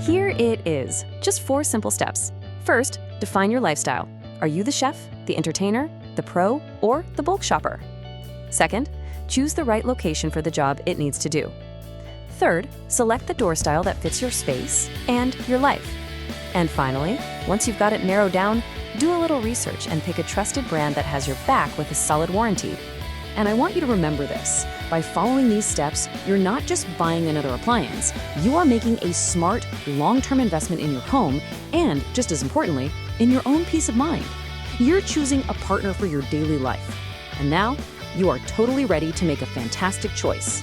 Here it is, just 4 simple steps. First, define your lifestyle. Are you the chef, the entertainer, the pro, or the bulk shopper? Second, choose the right location for the job it needs to do. Third, select the door style that fits your space and your life. And finally, once you've got it narrowed down, do a little research and pick a trusted brand that has your back with a solid warranty. And I want you to remember this. By following these steps, you're not just buying another appliance, you are making a smart, long-term investment in your home and, just as importantly, in your own peace of mind. You're choosing a partner for your daily life. And now, you are totally ready to make a fantastic choice.